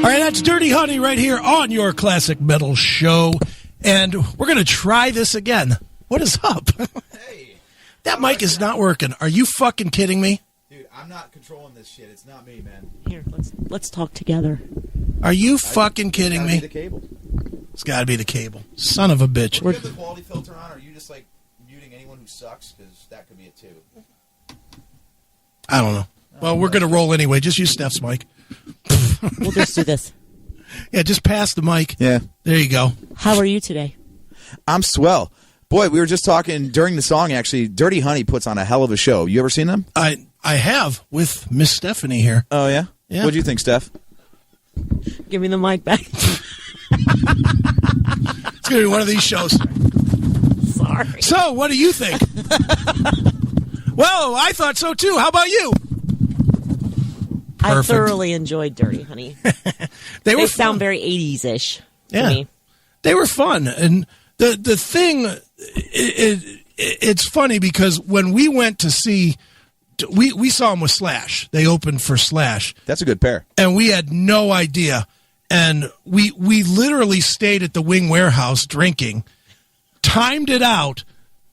All right, that's Dirty Honey right here on your Classic Metal Show. And we're going to try this again. What is up? Hey. That mic is not working. Are you fucking kidding me? Dude, I'm not controlling this shit. It's not me, man. Here, let's talk together. Are you fucking kidding me? It's gotta be the cable. It's got to be the cable. Son of a bitch. Do you have the quality filter on, or are you just, like, muting anyone who sucks? Because that could be it, too. I don't know. Well, we're going to roll anyway. Just use Steph's mic. We'll just do this. Yeah, just pass the mic. Yeah. There you go. How are you today? I'm swell. Boy, we were just talking during the song, actually. Dirty Honey puts on a hell of a show. You ever seen them? I have with Miss Stephanie here. Oh, yeah? Yeah. What'd you think, Steph? Give me the mic back. It's going to be one of these shows. Sorry. So, what do you think? Well, I thought so, too. How about you? I Perfect. thoroughly enjoyed Dirty Honey. They sound very 80s-ish to me. They were fun. And the thing, it's funny because when we went to see, we saw them with Slash. They opened for Slash. That's a good pair. And we had no idea. And we literally stayed at the Wing Warehouse drinking, timed it out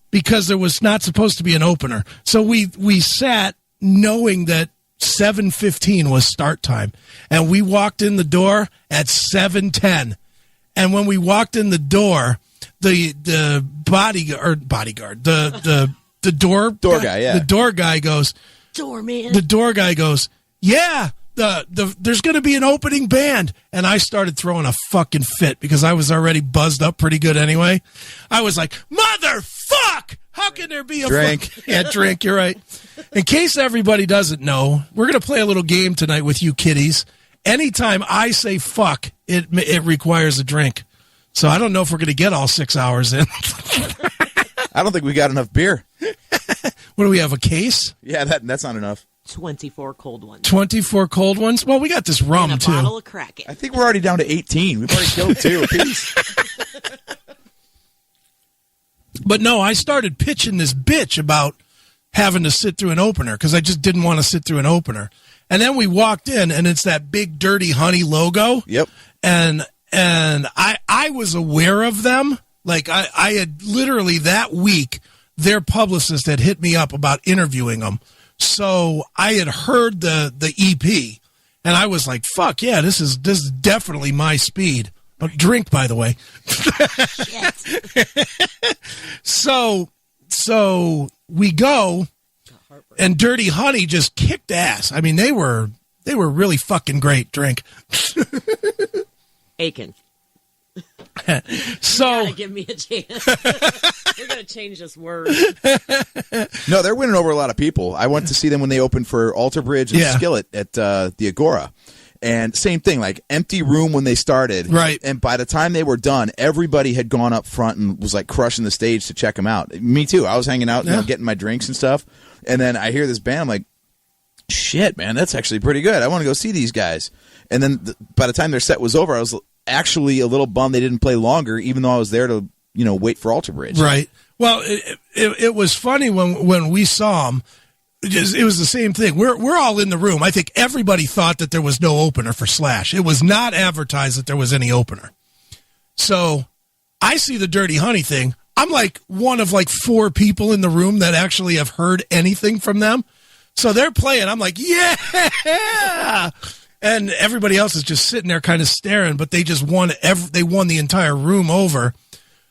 because there was not supposed to be an opener. So we sat knowing that 7:15 was start time, and we walked in the door at 7:10. And when we walked in the door, the bodyguard, the door guy, yeah, the door guy goes, Doorman. the door guy goes, yeah, there's going to be an opening band. And I started throwing a fucking fit because I was already buzzed up pretty good anyway. I was like, motherfuck! How can there be a drink? Yeah, drink, you're right. In case everybody doesn't know, we're going to play a little game tonight with you kiddies. Anytime I say fuck, it requires a drink. So I don't know if we're going to get all 6 hours in. I don't think we got enough beer. What do we have, a case? Yeah, that's not enough. 24 cold ones. 24 cold ones? Well, we got this rum, and a too. bottle of Kraken. I think we're already down to 18. We've already killed 2 apiece. But no, I started pitching this bitch about having to sit through an opener because I just didn't want to sit through an opener. And then we walked in, and it's that big Dirty Honey logo. Yep. And I was aware of them. Like, I had literally that week, their publicist had hit me up about interviewing them. So I had heard the EP, and I was like, fuck yeah, this is definitely my speed. Drink, by the way. So we go, and Dirty Honey just kicked ass. I mean, they were really fucking great. Drink. Aiken. So give me a chance. We're gonna change this word. No, they're winning over a lot of people. I went to see them when they opened for Alter Bridge and Skillet at the Agora. And same thing, like empty room when they started. Right. And by the time they were done, everybody had gone up front and was like crushing the stage to check them out. Me too. I was hanging out, getting my drinks and stuff. And then I hear this band. I'm like, shit, man, that's actually pretty good. I want to go see these guys. And then by the time their set was over, I was actually a little bummed they didn't play longer, even though I was there to, wait for Alter Bridge. Right. Well, it was funny when we saw them. It was the same thing. We're all in the room. I think everybody thought that there was no opener for Slash. It was not advertised that there was any opener. So I see the Dirty Honey thing. I'm like one of like 4 people in the room that actually have heard anything from them. So they're playing. I'm like, yeah. And everybody else is just sitting there kind of staring, but they just won they won the entire room over.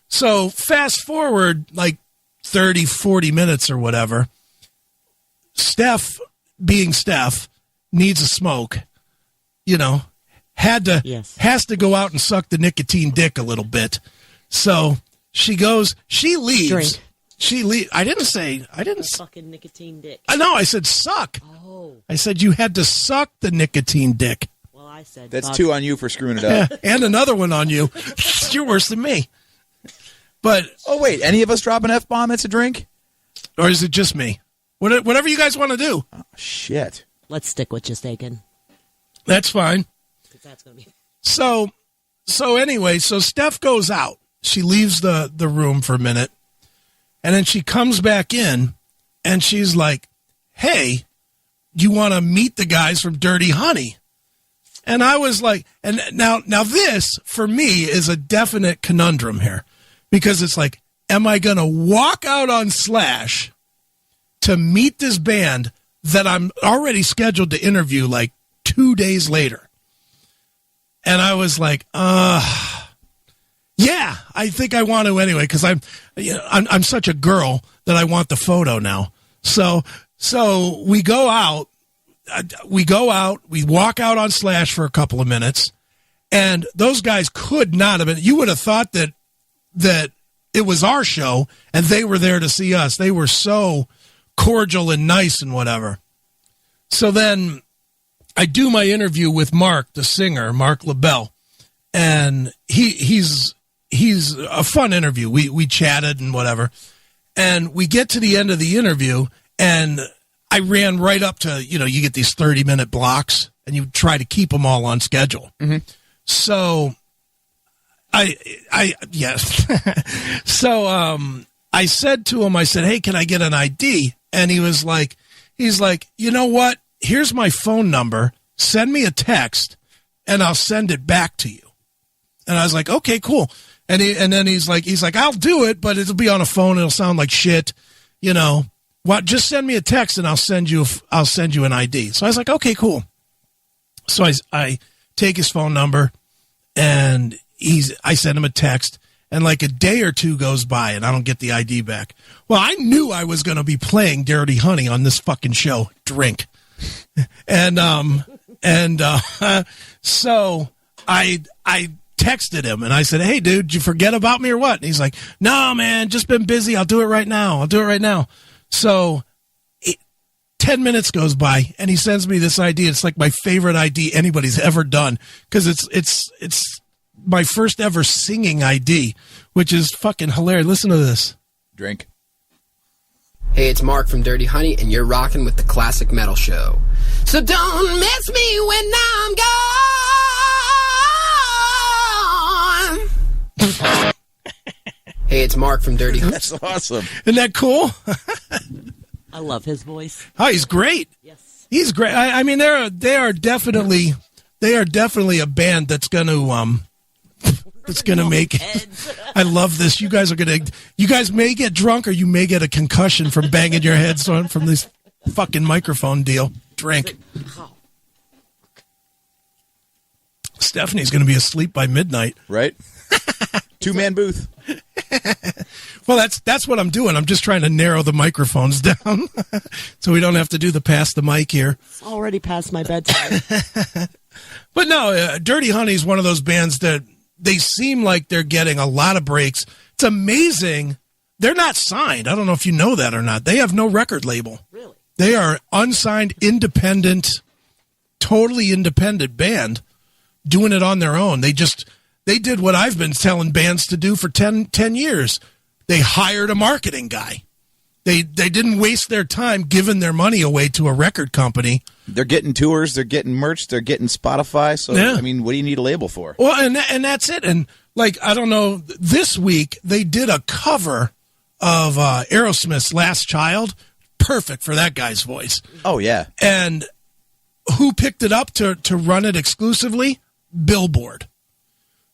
So fast forward like 30, 40 minutes or whatever. Steph, being Steph, needs a smoke, has to go out and suck the nicotine dick a little bit. So she leaves. Drink. I didn't Fucking nicotine dick. I know, I said suck. Oh. I said you had to suck the nicotine dick. Well, I said That's fuck. 2 on you for screwing it up. And another one on you. You're worse than me. But Oh, wait, any of us drop an F-bomb, it's a drink? or is it just me? Whatever you guys want to do. Oh, shit. Let's stick with just Aiken. That's fine. Because that's going to be... So anyway, so Steph goes out. She leaves the room for a minute. And then she comes back in, and she's like, hey, you want to meet the guys from Dirty Honey? And I was like, and now this for me is a definite conundrum here, because it's like, am I going to walk out on Slash to meet this band that I'm already scheduled to interview like 2 days later? And I was like, yeah, I think I want to anyway, because I'm such a girl that I want the photo now. So we go out, we walk out on Slash for a couple of minutes, and those guys could not have been. You would have thought that it was our show and they were there to see us. They were so cordial and nice and whatever. So then I do my interview with Mark, the singer, Mark LaBelle, and he's a fun interview. We chatted and whatever, and we get to the end of the interview, and I ran right up to, you get these 30-minute blocks, and you try to keep them all on schedule. Mm-hmm. So I said to him, I said, hey, can I get an ID? And he's like, you know what? Here's my phone number. Send me a text, and I'll send it back to you. And I was like, okay, cool. And then he's like, I'll do it, but it'll be on a phone. It'll sound like shit. What? Just send me a text, and I'll send you an ID. So I was like, okay, cool. So I take his phone number, and I send him a text, and like a day or two goes by, and I don't get the ID back. Well, I knew I was going to be playing Dirty Honey on this fucking show. Drink. So I texted him, and I said, hey, dude, did you forget about me or what? And he's like, no, man, just been busy. I'll do it right now. So 10 minutes goes by, and he sends me this ID. It's like my favorite ID anybody's ever done, because it's my first ever singing ID, which is fucking hilarious. Listen to this. Drink. Hey, it's Mark from Dirty Honey, and you're rocking with the Classic Metal Show. So don't miss me when I'm gone. Hey, it's Mark from Dirty Honey. That's awesome. Isn't that cool? I love his voice. Oh, he's great. Yes. He's great. I mean, they are definitely a band that's going to make it. I love this. You guys may get drunk, or you may get a concussion from banging your heads on from this fucking microphone deal. Drink. Stephanie's going to be asleep by midnight. Right? Two-man booth. Well, that's what I'm doing. I'm just trying to narrow the microphones down so we don't have to do the pass the mic here. It's already past my bedtime. But no, Dirty Honey is one of those bands that they seem like they're getting a lot of breaks. It's amazing. They're not signed. I don't know if you know that or not. They have no record label. Really? They are unsigned, independent, totally independent band doing it on their own. They did what I've been telling bands to do for 10 years. They hired a marketing guy. They didn't waste their time giving their money away to a record company. They're getting tours, they're getting merch, they're getting Spotify. So, yeah. I mean, what do you need a label for? Well, and that's it. And, like, I don't know, this week they did a cover of Aerosmith's Last Child. Perfect for that guy's voice. Oh, yeah. And who picked it up to run it exclusively? Billboard.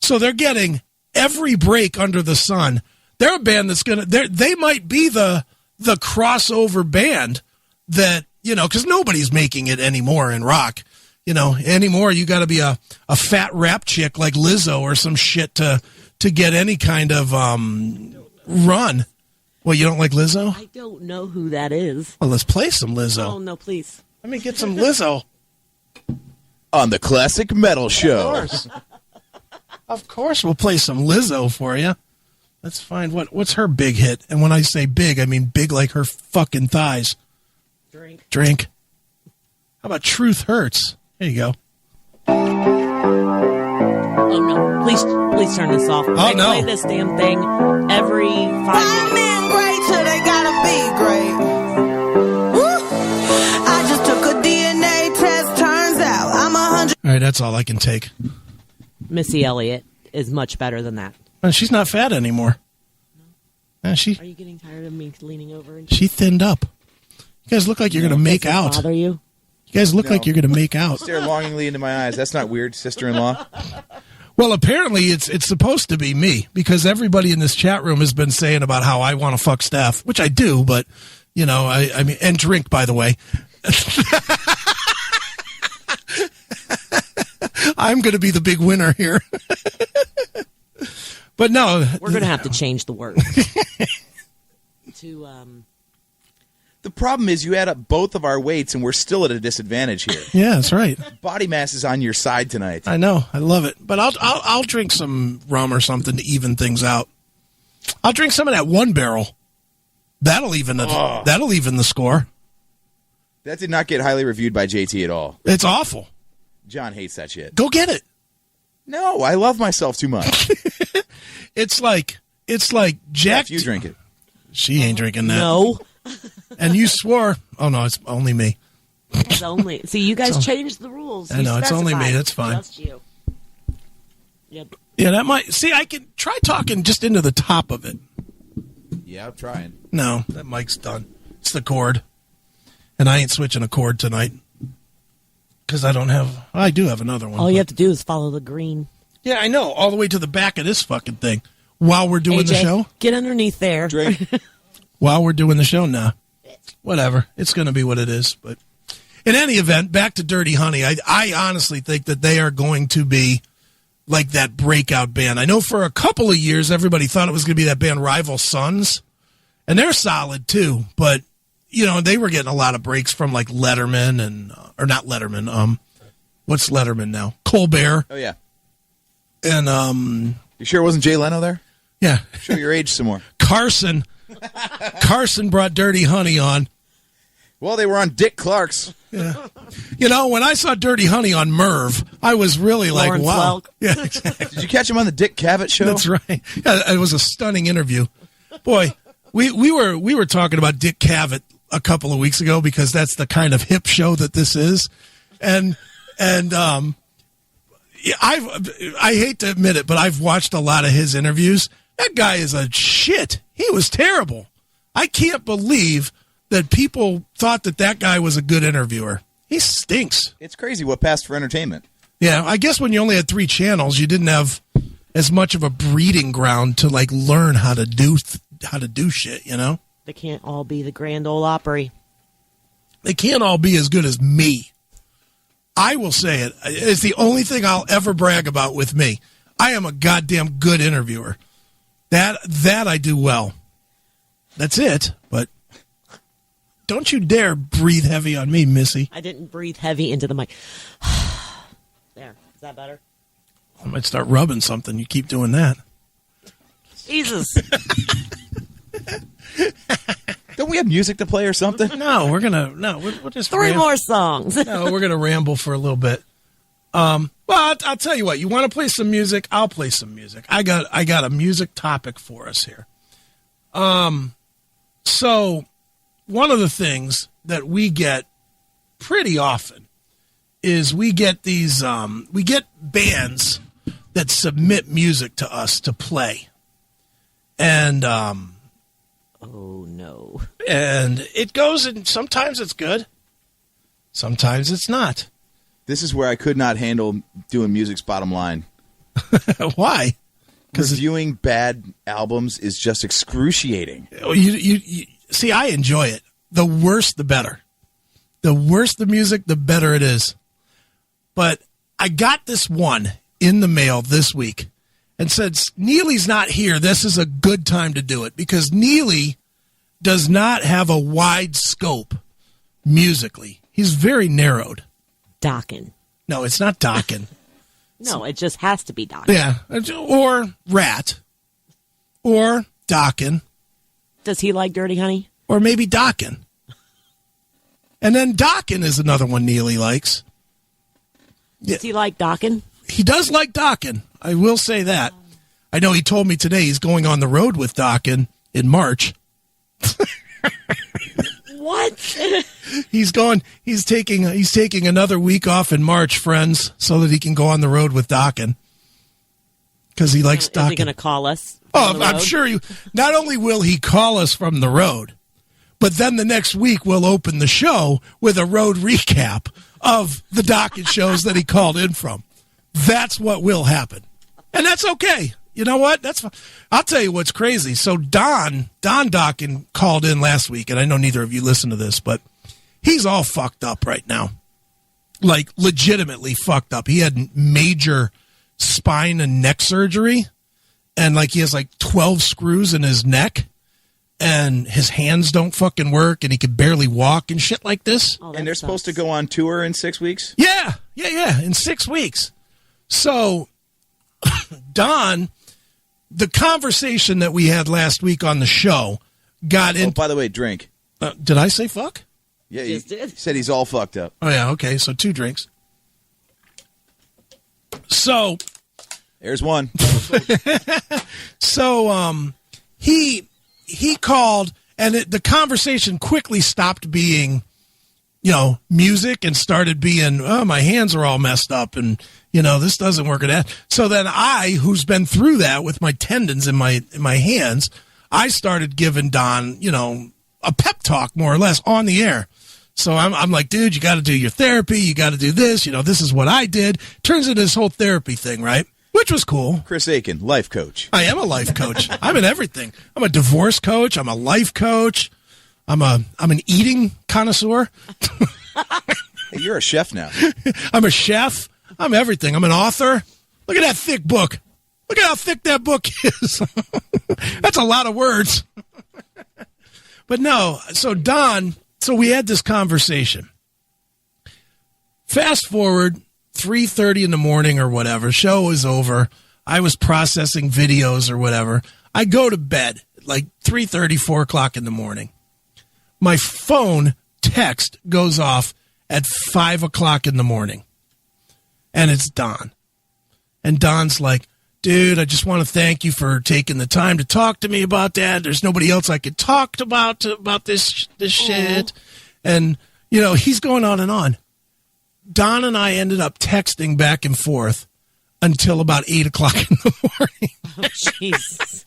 So they're getting every break under the sun. They're a band that's they might be the crossover band that, because nobody's making it anymore in rock. Anymore you got to be a fat rap chick like Lizzo or some shit to get any kind of run. Well, you don't like Lizzo? I don't know who that is. Well, let's play some Lizzo. Oh, no, please. Let me get some Lizzo. On the Classic Metal Show. Of course we'll play some Lizzo for you. Let's find what's her big hit. And when I say big, I mean big like her fucking thighs. Drink. How about Truth Hurts? There you go. Oh, no. Please turn this off. Oh, I no. play this damn thing every 5 minutes. Men great, so they gotta be great. Woo! I just took a DNA test, turns out I'm 100. All right, that's all I can take. Missy Elliott is much better than that. She's not fat anymore. Are you getting tired of me leaning over? She thinned up. You guys look like you're going to make out. Bother you? You You guys look like you're going to make out. Stare longingly into my eyes. That's not weird, sister-in-law. Well, apparently it's supposed to be me because everybody in this chat room has been saying about how I want to fuck Steph, which I do, but, you know, I mean, and drink, by the way. I'm going to be the big winner here. But no. We're going to have to change the word. The problem is you add up both of our weights and we're still at a disadvantage here. Yeah, that's right. Body mass is on your side tonight. I know. I love it. But I'll drink some rum or something to even things out. I'll drink some of that One Barrel. That'll even the score. That did not get highly reviewed by JT at all. It's awful. John hates that shit. Go get it. No, I love myself too much. It's like Jack. If you drink it. She ain't drinking that. No. And you swore. Oh, no, it's only me. It's only. See, you guys changed the rules. I know, it's only me. That's fine. Just you. Yep. Yeah, that might. See, I can try talking just into the top of it. Yeah, I'm trying. No, that mic's done. It's the cord. And I ain't switching a cord tonight. Because I do have another one. All you have to do is follow the green. Yeah, I know. All the way to the back of this fucking thing. While we're doing the show. Get underneath there. Drink. While we're doing the show now. Whatever. It's going to be what it is. But in any event, back to Dirty Honey. I honestly think that they are going to be like that breakout band. I know for a couple of years, everybody thought it was going to be that band Rival Sons. And they're solid, too. But, you know, they were getting a lot of breaks from, like, Letterman and... or not Letterman. What's Letterman now? Colbert. Oh, yeah. And, You sure it wasn't Jay Leno there? Yeah. Show your age some more. Carson brought Dirty Honey on. Well, they were on Dick Clark's. Yeah. You know, when I saw Dirty Honey on Merv, I was really Lawrence like, wow. Welk. Yeah, exactly. Did you catch him on the Dick Cavett show? That's right. Yeah, it was a stunning interview. Boy, we were talking about Dick Cavett a couple of weeks ago because that's the kind of hip show that this is. And I hate to admit it, but I've watched a lot of his interviews. That guy is a shit. He was terrible. I can't believe that people thought that guy was a good interviewer. He stinks. It's crazy what passed for entertainment. Yeah, I guess when you only had 3 channels, you didn't have as much of a breeding ground to like learn how to do shit, you know? They can't all be the Grand Ole Opry. They can't all be as good as me. I will say it. It's the only thing I'll ever brag about with me. I am a goddamn good interviewer. That I do well. That's it, but don't you dare breathe heavy on me, Missy. I didn't breathe heavy into the mic. There. Is that better? I might start rubbing something. You keep doing that. Jesus. Don't we have music to play or something? No, we'll just 3 more songs. No, we're gonna ramble for a little bit. Well, I'll tell you what. You want to play some music? I'll play some music. I got a music topic for us here. So one of the things that we get pretty often is we get these we get bands that submit music to us to play, and Oh, no. and it goes, and sometimes it's good, sometimes it's not. This is where I could not handle doing music's bottom line. Why? Reviewing bad albums is just excruciating. You see, I enjoy it. The worse, the better. The worse the music, the better it is. But I got this one in the mail this week and said, Neely's not here. This is a good time to do it because Neely does not have a wide scope musically. He's very narrowed. Dokken. No, it's not Dokken. No, it just has to be Dokken. Yeah. Or Ratt. Or Dokken. Does he like Dirty Honey? Or maybe Dokken. And then Dokken is another one Neely likes. Does he like Dokken? He does like Dokken. I will say that. I know he told me today he's going on the road with Dokken in March. What? He's taking another week off in March, friends, so that he can go on the road with Dokken. Because he likes Dokken. Is he going to call us? Oh, I'm sure not only will he call us from the road, But then the next week, we'll open the show with a road recap of the Dokken shows that he called in from. That's what will happen. And that's okay. You know what? That's fine. I'll tell you what's crazy. So Don Dokken called in last week, and I know neither of you listen to this, but he's all fucked up right now. Like, legitimately fucked up. He had major spine and neck surgery, and, like, he has, like, 12 screws in his neck, and his hands don't fucking work, and he can barely walk and shit like this. Oh, And they're supposed to go on tour in 6 weeks? Yeah, in 6 weeks. So, Don, the conversation that we had last week on the show got in. Oh, by the way, drink. Did I say fuck? Yeah, You you just did. said he's all fucked up. Oh, yeah, okay, so 2 drinks. So, There's one. he called, and the conversation quickly stopped being, music and started being, oh, my hands are all messed up, and, this doesn't work at that. So then I, who's been through that with my tendons in my hands, I started giving Don, a pep talk, more or less, on the air. So I'm like, dude, you got to do your therapy. You got to do this. This is what I did. Turns into this whole therapy thing, right? Which was cool. Chris Aiken, life coach. I am a life coach. I'm in everything. I'm a divorce coach. I'm a life coach. I'm an eating connoisseur. Hey, you're a chef now. I'm a chef. I'm everything. I'm an author. Look at that thick book. Look at how thick that book is. That's a lot of words. But no, so Don, we had this conversation. Fast forward 3:30 in the morning or whatever. Show was over. I was processing videos or whatever. I go to bed like 3:30, 4 o'clock in the morning. My phone text goes off at 5 o'clock in the morning. And it's Don. And Don's like, dude, I just want to thank you for taking the time to talk to me about that. There's nobody else I could talk about this shit. And, he's going on and on. Don and I ended up texting back and forth until about 8 o'clock in the morning. Oh, Jesus.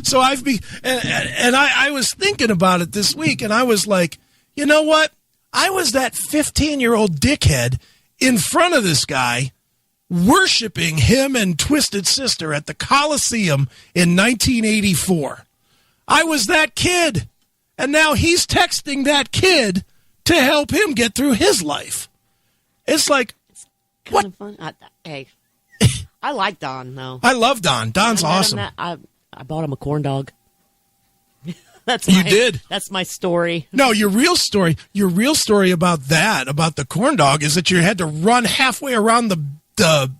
So I was thinking about it this week, and I was like, you know what? I was that 15-year-old dickhead in front of this guy worshiping him and Twisted Sister at the Coliseum in 1984. I was that kid, and now he's texting that kid to help him get through his life. It's like, Kind of fun. Hey, I like Don, though. I love Don. Don's awesome. I bought him a corn dog. You did? That's my story. No, your real story about the corn dog is that you had to run halfway around the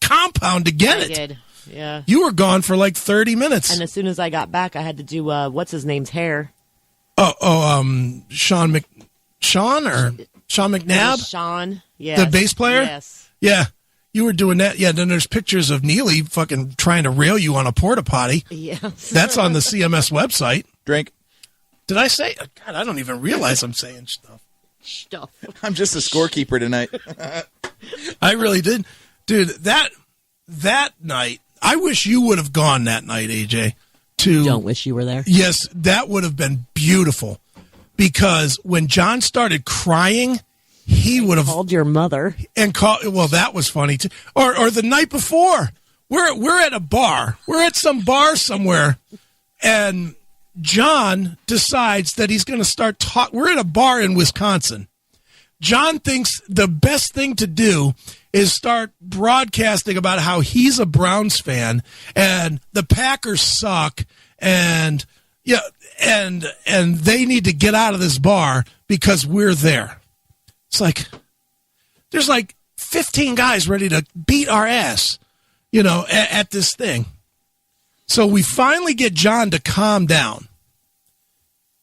compound to get it. I did, yeah. You were gone for like 30 minutes. And as soon as I got back, I had to do, what's his name's hair? Sean McNabb? Sean, yes. The bass player? Yes. Yeah. You were doing that. Yeah, then there's pictures of Neely fucking trying to rail you on a porta potty. Yes. That's on the CMS website. Drink. Did I say? God, I don't even realize I'm saying stuff. I'm just a scorekeeper tonight. I really did. Dude, that night, I wish you would have gone that night, AJ. Don't wish you were there. Yes, that would have been beautiful. Because when John started crying, he would have called your mother and called. Well, that was funny too. Or the night before, we're at a bar. We're at some bar somewhere, and John decides that he's going to start talk. We're at a bar in Wisconsin. John thinks the best thing to do is start broadcasting about how he's a Browns fan and the Packers suck and they need to get out of this bar because we're there. It's like there's like 15 guys ready to beat our ass, at this thing. So we finally get John to calm down.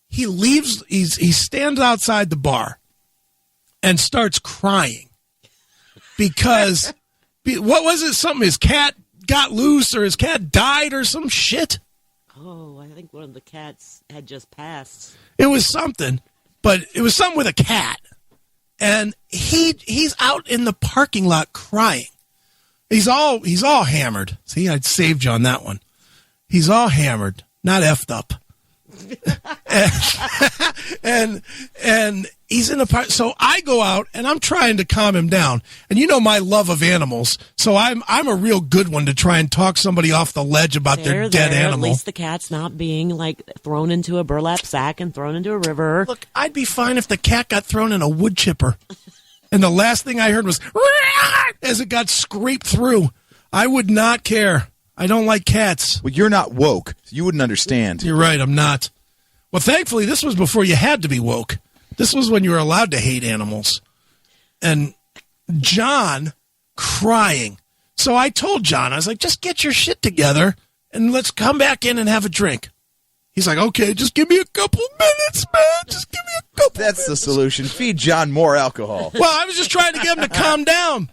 He leaves, he stands outside the bar and starts crying because, what was it? Something, his cat got loose or his cat died or some shit. Oh, I think one of the cats had just passed. It was something, but it was something with a cat. And he's out in the parking lot crying. He's all hammered. See, I saved you on that one. He's all hammered, not effed up. and he's in the park. So I go out and I'm trying to calm him down. And you know my love of animals, so I'm a real good one to try and talk somebody off the ledge about their dead animal. At least the cat's not being like thrown into a burlap sack and thrown into a river. Look, I'd be fine if the cat got thrown in a wood chipper. And the last thing I heard was as it got scraped through. I would not care. I don't like cats. Well, you're not woke. You wouldn't understand. You're right, I'm not. Well, thankfully, this was before you had to be woke. This was when you were allowed to hate animals. And John crying. So I told John, I was like, just get your shit together and let's come back in and have a drink. He's like, okay, just give me a couple minutes, man. Just give me a couple That's minutes. the solution. Feed John more alcohol. Well, I was just trying to get him to calm down.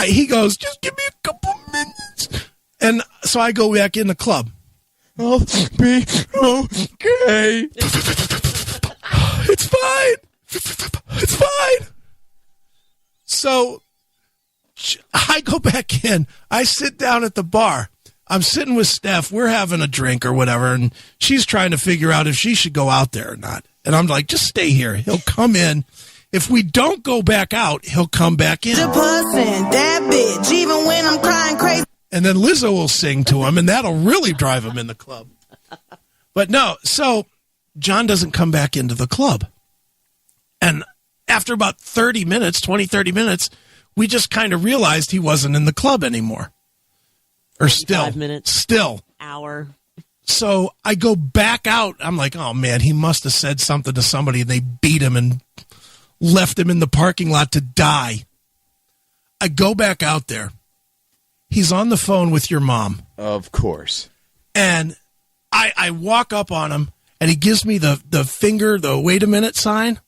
He goes, just give me a couple minutes. And so I go back in the club. I'll be okay. It's fine. It's fine. So I go back in. I sit down at the bar. I'm sitting with Steph. We're having a drink or whatever, and she's trying to figure out if she should go out there or not. And I'm like, just stay here. He'll come in. If we don't go back out, he'll come back in. The person, that bitch, even when I'm crying crazy. And then Lizzo will sing to him, and that'll really drive him in the club. But no, so John doesn't come back into the club. And after about 30 minutes, we just kind of realized he wasn't in the club anymore. Or still. 5 minutes. Still. Hour. So I go back out. I'm like, oh, man, he must have said something to somebody, and they beat him and left him in the parking lot to die. I go back out there. He's on the phone with your mom. Of course. And I walk up on him, and he gives me the finger, the wait a minute sign.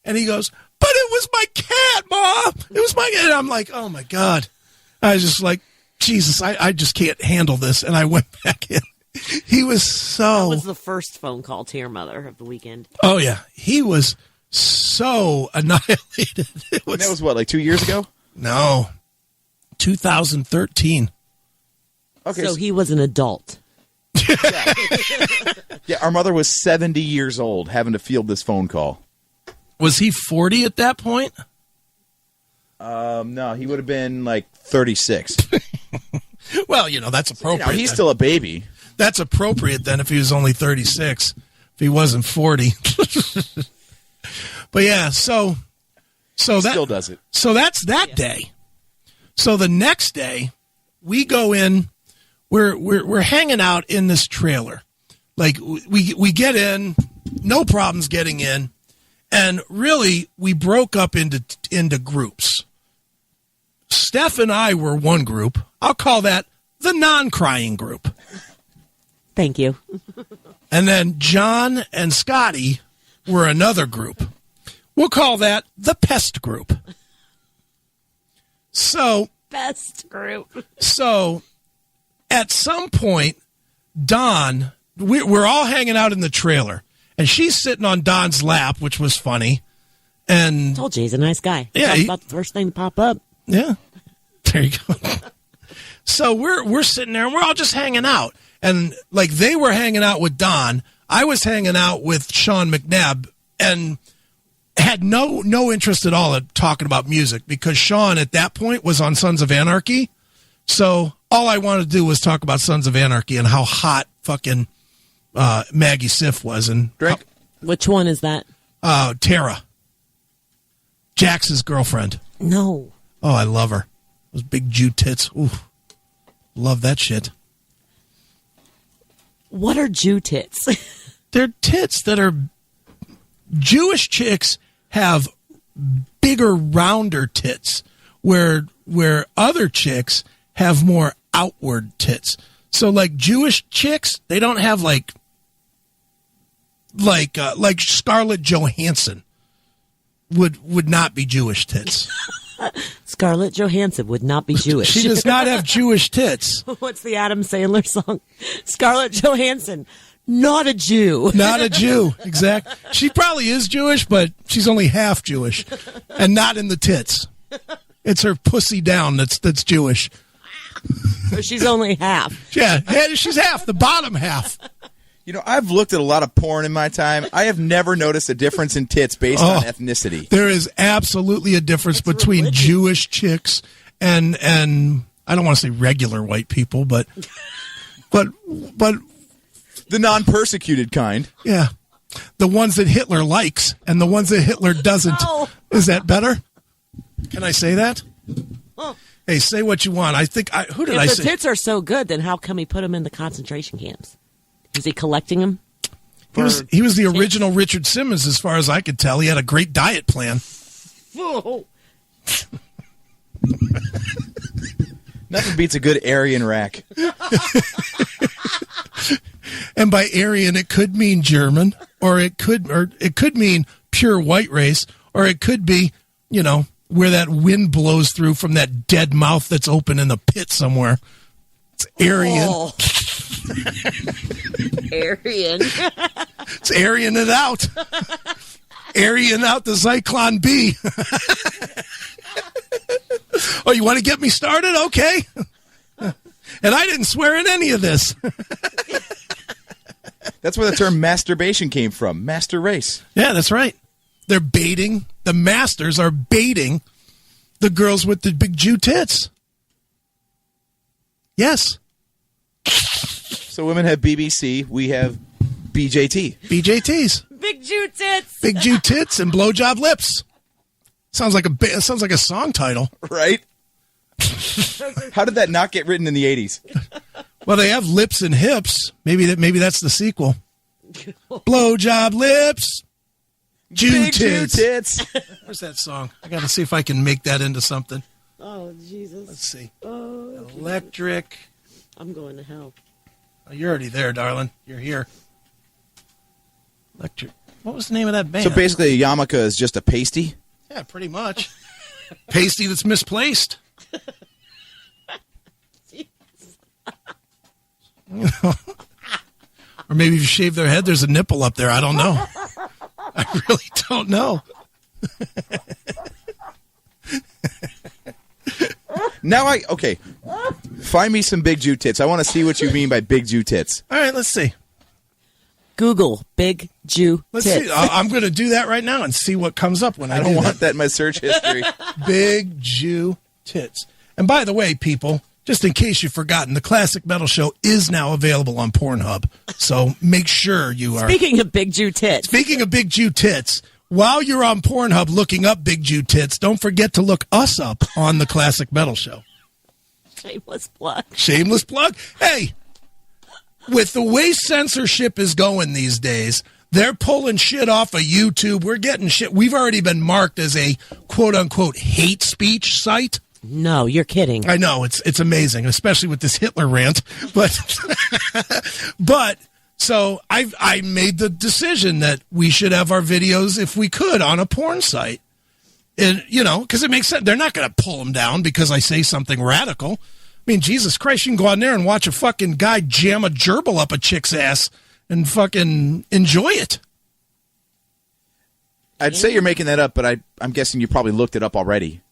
And he goes, but it was my cat, Mom. It was my cat. And I'm like, oh, my God. I was just like, Jesus, I just can't handle this. And I went back in. He was so... That was the first phone call to your mother of the weekend. Oh, yeah. He was so annihilated. And that was what, like 2 years ago? No. 2013. Okay. So he was an adult. Yeah, our mother was 70 years old having to field this phone call. Was he 40 at that point? No, he would have been like 36. Well, that's appropriate. He's still a baby. That's appropriate then if he was only 36. If he wasn't 40. But yeah, so that Still does it. So that's that day. So the next day, we go in. We're hanging out in this trailer. Like we get in, no problems getting in, and really we broke up into groups. Steph and I were one group. I'll call that the non-crying group. Thank you. And then John and Scotty were another group. We'll call that the pest group. So Best group. So at some point, Dawn, we're all hanging out in the trailer, and she's sitting on Don's lap, which was funny. And Told you he's a nice guy. Yeah, That's about the first thing to pop up. yeah, there you go. So we're sitting there, and we're all just hanging out. And like they were hanging out with Don, I was hanging out with Sean McNabb, and had no interest at all in talking about music because Sean at that point was on Sons of Anarchy. So all I wanted to do was talk about Sons of Anarchy and how hot fucking Maggie Siff was. And Drink. Which one is that? Tara, Jax's girlfriend. No. Oh, I love her. Those big Jew tits. Ooh, love that shit. What are Jew tits? They're tits that are Jewish chicks have bigger, rounder tits, where other chicks have more outward tits. So, like Jewish chicks, they don't have like Scarlett Johansson would not be Jewish tits. Scarlett Johansson would not be Jewish. She does not have Jewish tits. What's the Adam Sandler song? Scarlett Johansson, not a Jew. Not a Jew, exact. She probably is Jewish, but she's only half Jewish, and not in the tits. It's her pussy down that's Jewish. So she's only half. Yeah, she's half, the bottom half. You know, I've looked at a lot of porn in my time. I have never noticed a difference in tits based on ethnicity. There is absolutely a difference between Jewish chicks and I don't want to say regular white people, but the non-persecuted kind. Yeah. The ones that Hitler likes and the ones that Hitler doesn't. Oh. Is that better? Can I say that? Hey, say what you want. I think who did I say? If the tits are so good, then how come he put them in the concentration camps? Is he collecting them? He was the original Richard Simmons, as far as I could tell. He had a great diet plan. Oh. Nothing beats a good Aryan rack. And by Aryan, it could mean German, or it could mean pure white race, or it could be, where that wind blows through from that dead mouth that's open in the pit somewhere. It's Aryan. Oh. Aryan. It's Aryan it out. Aryan out the Zyklon B. Oh, you want to get me started? Okay. And I didn't swear in any of this. That's where the term masturbation came from. Master race. Yeah, that's right. They're baiting. The masters are baiting the girls with the big Jew tits. Yes. So women have BBC. We have BJT. BJTs. Big Jew tits. Big Jew tits and blowjob lips. Sounds like a song title. Right? How did that not get written in the 80s? Well, they have lips and hips. Maybe that's the sequel. Blowjob lips. Jew Big tits. Jew tits. Where's that song? I got to see if I can make that into something. Oh, Jesus. Let's see. Oh, Electric. I'm going to hell. Oh, you're already there, darling. You're here. Electric. What was the name of that band? So basically, a yarmulke is just a pasty? Yeah, pretty much. Pasty that's misplaced. Or maybe if you shave their head, there's a nipple up there. I don't know. I really don't know. Okay. Find me some big Jew tits. I want to see what you mean by big Jew tits. All right, let's see. Google big Jew Let's tits. see. I'm going to do that right now and see what comes up when I don't do want that in my search history. Big Jew tits. And by the way, people, just in case you've forgotten, the Classic Metal Show is now available on Pornhub. So make sure you are. Speaking of big Jew tits. Speaking of big Jew tits, while you're on Pornhub looking up big Jew tits, don't forget to look us up on the Classic Metal Show. Shameless plug. Shameless plug. Hey, with the way censorship is going these days, they're pulling shit off of YouTube. We're getting shit. We've already been marked as a quote-unquote hate speech site. No, you're kidding. I know. It's amazing, especially with this Hitler rant. But so I made the decision that we should have our videos, if we could, on a porn site. And, because it makes sense. They're not going to pull them down because I say something radical. I mean, Jesus Christ, you can go on there and watch a fucking guy jam a gerbil up a chick's ass and fucking enjoy it. I'd say you're making that up, but I'm guessing you probably looked it up already.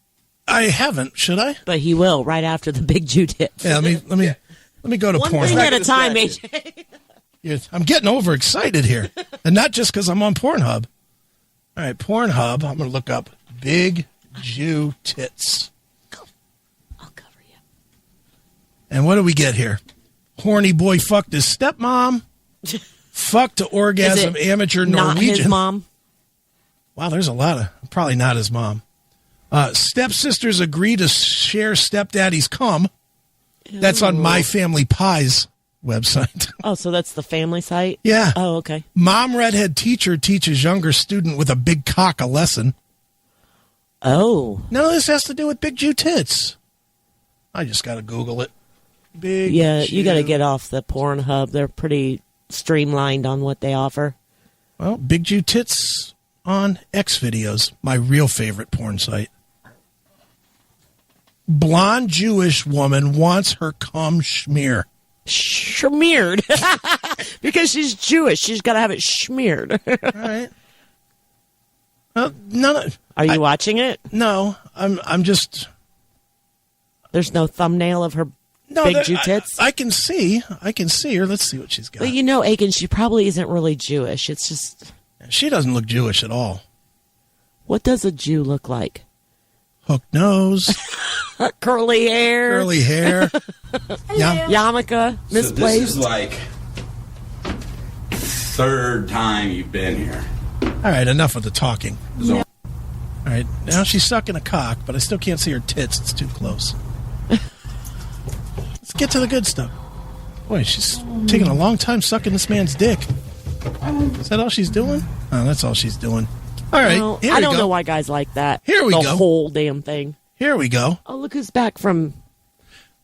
I haven't. Should I? But he will right after the big Jew tits. Yeah, let me go to One porn. thing at a time, AJ. I'm getting overexcited here. And not just because I'm on Pornhub. All right, Pornhub. I'm going to look up big Jew tits. I'll cover you. And what do we get here? Horny boy fucked his stepmom. Fucked to orgasm amateur Norwegian. Not his mom? Wow, there's a lot of... Probably not his mom. Stepsisters agree to share stepdaddy's cum. That's on My Family Pie's website. Oh, so that's the family site? Yeah. Oh, okay. Mom redhead teacher teaches younger student with a big cock a lesson. Oh. None of this has to do with big Jew tits. I just got to Google it. Big Yeah, Jew. you got to get off the Pornhub. They're pretty streamlined on what they offer. Well, big Jew tits on X videos, my real favorite porn site. Blonde Jewish woman wants her cum smear. Smeared. Because she's Jewish. She's got to have it smeared. All right. Well, Are you watching it? No, I'm just... There's no thumbnail of her No, Big Jew tits? I can see her. Let's see what she's got. But you know, Aiken, she probably isn't really Jewish. It's just... She doesn't look Jewish at all. What does a Jew look like? Hook nose. Curly hair. Yarmulke. Misplaced. So this is like third time you've been here. All right, enough of the talking. So, All right, now she's sucking a cock, but I still can't see her tits. It's too close. Let's get to the good stuff. Boy, she's taking a long time sucking this man's dick. Is that all she's doing? Oh, that's all she's doing. All right, Well, here I we don't go. know why guys like that. Here we the go. whole damn thing. Here we go. Oh, look who's back from...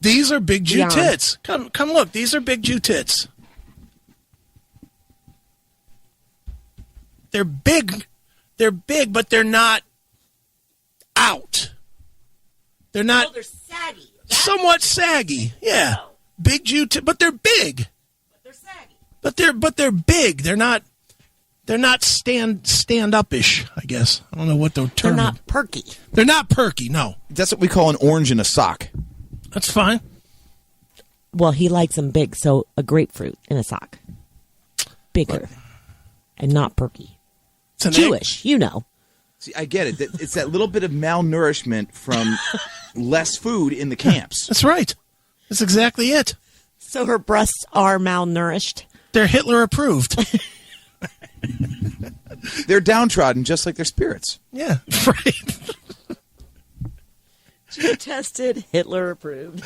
These are big Jew Beyond. tits. Come look. These are big Jew tits. They're big. They're big, but they're not out. They're not. they're saggy. Somewhat saggy. Yeah. Big Jew tits, but they're big. But they're saggy. But they're big. They're not stand up-ish, I guess. I don't know what the term. They're not perky. They're not perky. No. That's what we call an orange in a sock. That's fine. Well, he likes them big, so a grapefruit in a sock. Bigger. And not perky. It's an Jewish, you know. See, I get it. It's that little bit of malnourishment from less food in the camps. That's right. That's exactly it. So her breasts are malnourished. They're Hitler approved. They're downtrodden just like their spirits. Yeah, right. Jew tested, Hitler approved.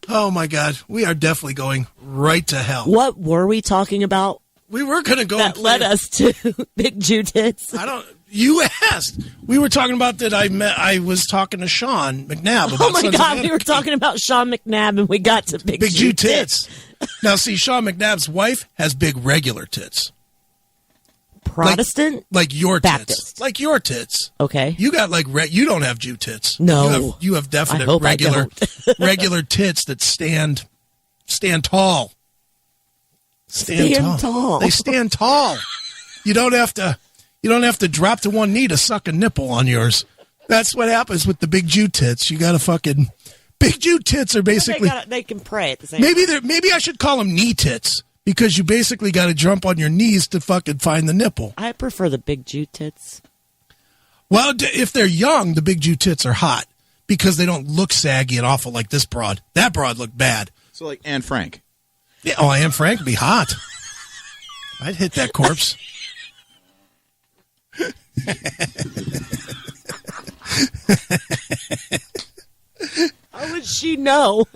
Oh my God, we are definitely going right to hell. What were we talking about We were going to go. that led us to big Jew tits? I don't. You asked. We were talking about that. I was talking to Sean McNabb. About Oh my Sons of God, we were Anarchy. talking about Sean McNabb and we got to big Jew tits. Now, see, Sean McNabb's wife has big regular tits. Protestant? Like your Baptist. tits. Like your tits. Okay. You got like you don't have Jew tits. No. You have I definite hope I regular don't. regular tits that stand tall. Stand tall. They stand tall. You don't have to drop to one knee to suck a nipple on yours. That's what happens with the big Jew tits. You got to fucking big Jew tits are basically They can pray at the same time. maybe I should call them knee tits because you basically got to jump on your knees to fucking find the nipple. I prefer the big Jew tits. Well, if they're young, the big Jew tits are hot because they don't look saggy and awful like this broad. That broad looked bad. So like Anne Frank. Yeah, oh, I am Frank. Be hot. I'd hit that corpse. How would she know?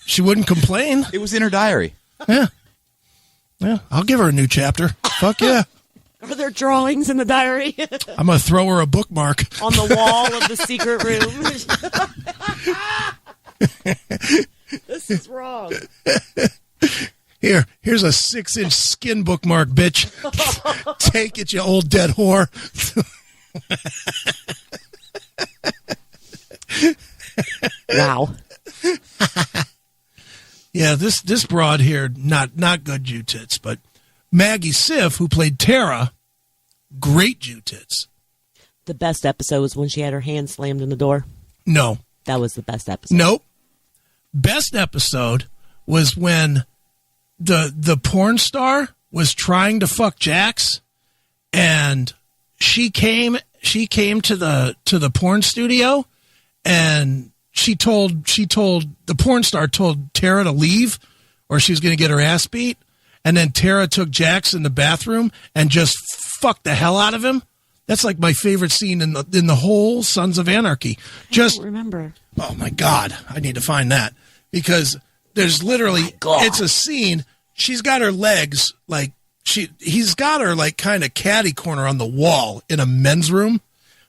She wouldn't complain. It was in her diary. Yeah. Yeah, I'll give her a new chapter. Fuck yeah. Are there drawings in the diary? I'm going to throw her a bookmark. On the wall of the secret room? This is wrong. Here's a 6-inch skin bookmark, bitch. Take it, you old dead whore. Wow. Yeah, this broad here, not good Jew tits, but Maggie Siff, who played Tara, great Jew tits. The best episode was when she had her hand slammed in the door. No. That was the best episode. Nope. Best episode was when the porn star was trying to fuck Jax, and she came to the porn studio, and she told the porn star told Tara to leave or she was going to get her ass beat, and then Tara took Jax in the bathroom and just fucked the hell out of him. That's like my favorite scene in the whole Sons of Anarchy. I don't remember. Oh my God, I need to find that because there's literally it's a scene. She's got her legs like he's got her like kind of catty corner on the wall in a men's room,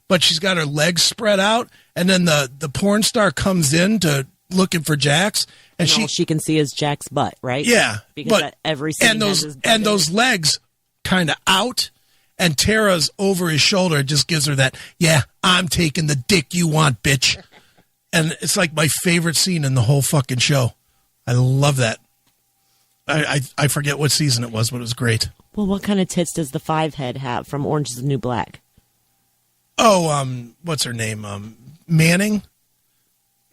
but she's got her legs spread out, and then the porn star comes in to looking for Jax, and all she can see is Jack's butt, right? Yeah, because at every scene has his butt those legs kind of out. And Tara's over his shoulder just gives her that, yeah, I'm taking the dick you want, bitch. And it's like my favorite scene in the whole fucking show. I love that. I forget what season it was, but it was great. Well, what kind of tits does the 5 head have from Orange is the New Black? What's her name? Manning.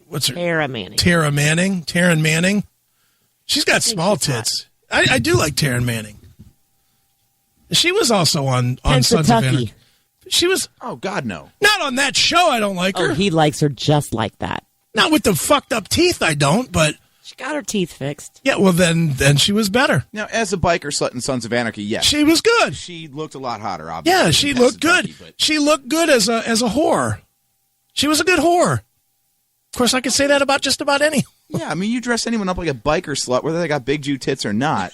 What's her? Tara Manning. Taryn Manning. She's got small tits. I do like Taryn Manning. She was also on Sons of Anarchy. She was. Oh God, no. Not on that show. I don't like her. Oh, he likes her just like that. Not with the fucked up teeth. I don't. But she got her teeth fixed. Yeah. Well, then she was better. Now, as a biker slut in Sons of Anarchy, yes, she was good. She looked a lot hotter. Obviously, yeah, she looked good. She looked good as a whore. She was a good whore. Of course, I could say that about just about any. Yeah, I mean, you dress anyone up like a biker slut, whether they got big Jew tits or not,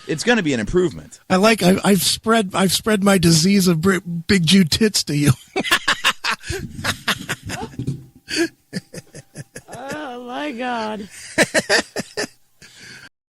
it's going to be an improvement. I've spread my disease of big Jew tits to you. Oh my God.